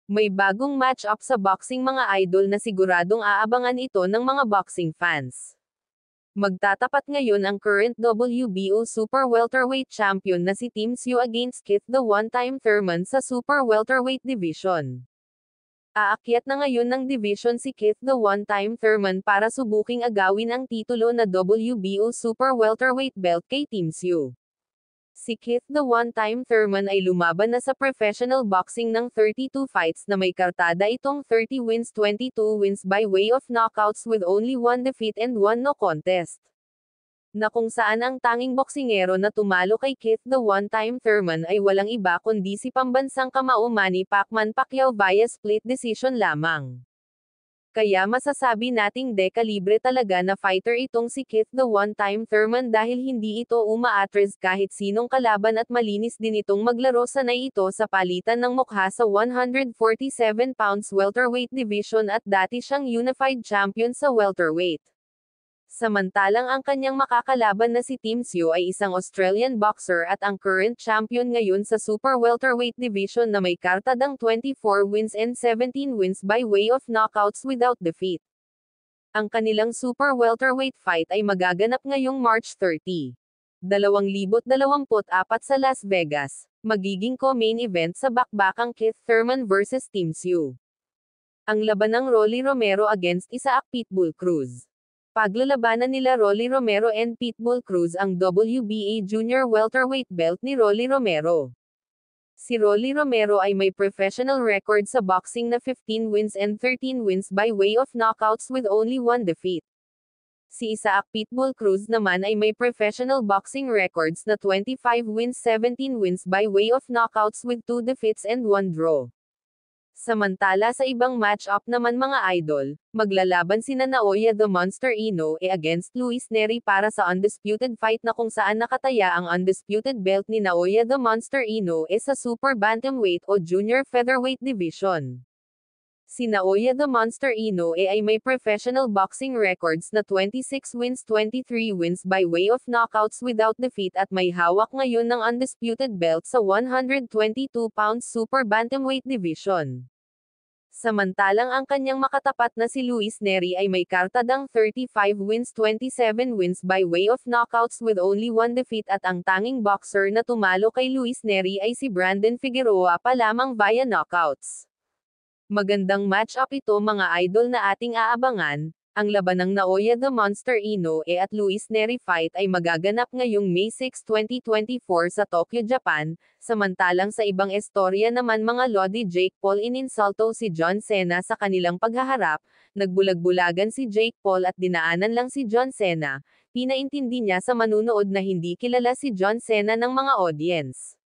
May bagong match-up sa boxing mga idol na siguradong aabangan ito ng mga boxing fans. Magtatapat ngayon ang current WBO Super Welterweight Champion na si Tim Tszyu against Keith the One-Time Thurman sa Super Welterweight Division. Aakyat na ngayon ng division si Keith the One-Time Thurman para subuking agawin ang titulo na WBO Super Welterweight belt kay Tim Tszyu. Si Keith the One-Time Thurman ay lumaban na sa professional boxing ng 32 fights na may kartada itong 30 wins 22 wins by way of knockouts with only 1 defeat and 1 no contest. Na kung saan ang tanging boksingero na tumalo kay Keith the One-Time Thurman ay walang iba kundi si pambansang kamao Manny Pacquiao via split decision lamang. Kaya masasabi nating dekalibre talaga na fighter itong si Keith the One-Time Thurman dahil hindi ito umaatres kahit sinong kalaban at malinis din itong maglaro, sanay ito sa palitan ng mukha sa 147 pounds welterweight division at dati siyang unified champion sa welterweight. Samantalang ang kanyang makakalaban na si Tim Tszyu ay isang Australian boxer at ang current champion ngayon sa Super Welterweight Division na may kartadang 24 wins and 17 wins by way of knockouts without defeat. Ang kanilang Super Welterweight fight ay magaganap ngayong March 30, 2024 sa Las Vegas. Magiging co-main event sa bakbakang Keith Thurman vs Tim Tszyu. Ang laban ng Rolly Romero against Isaac Pitbull Cruz. Paglalabanan nila Rolly Romero and Pitbull Cruz ang WBA Junior Welterweight belt ni Rolly Romero. Si Rolly Romero ay may professional record sa boxing na 15 wins and 13 wins by way of knockouts with only 1 defeat. Si Isaac Pitbull Cruz naman ay may professional boxing records na 25 wins 17 wins by way of knockouts with 2 defeats and 1 draw. Samantala sa ibang match-up naman mga idol, maglalaban sina Naoya the Monster Inoue against Luis Nery para sa undisputed fight na kung saan nakataya ang undisputed belt ni Naoya the Monster Inoue sa Super Bantamweight o Junior Featherweight Division. Si Naoya the Monster Inoue ay may professional boxing records na 26 wins 23 wins by way of knockouts without defeat at may hawak ngayon ng undisputed belt sa 122 pounds Super Bantamweight Division. Samantalang ang kanyang makatapat na si Luis Nery ay may kartadang 35 wins 27 wins by way of knockouts with only 1 defeat at ang tanging boxer na tumalo kay Luis Nery ay si Brandon Figueroa pa lamang via knockouts. Magandang match-up ito mga idol na ating aabangan. Ang laban ng Naoya the Monster Inoue at Luis Nery fight ay magaganap ngayong May 6, 2024 sa Tokyo, Japan. Samantalang sa ibang istorya naman mga lodi, Jake Paul ininsulto si John Cena sa kanilang paghaharap. Nagbulag-bulagan si Jake Paul at dinaanan lang si John Cena. Pinaintindi niya sa manunood na hindi kilala si John Cena ng mga audience.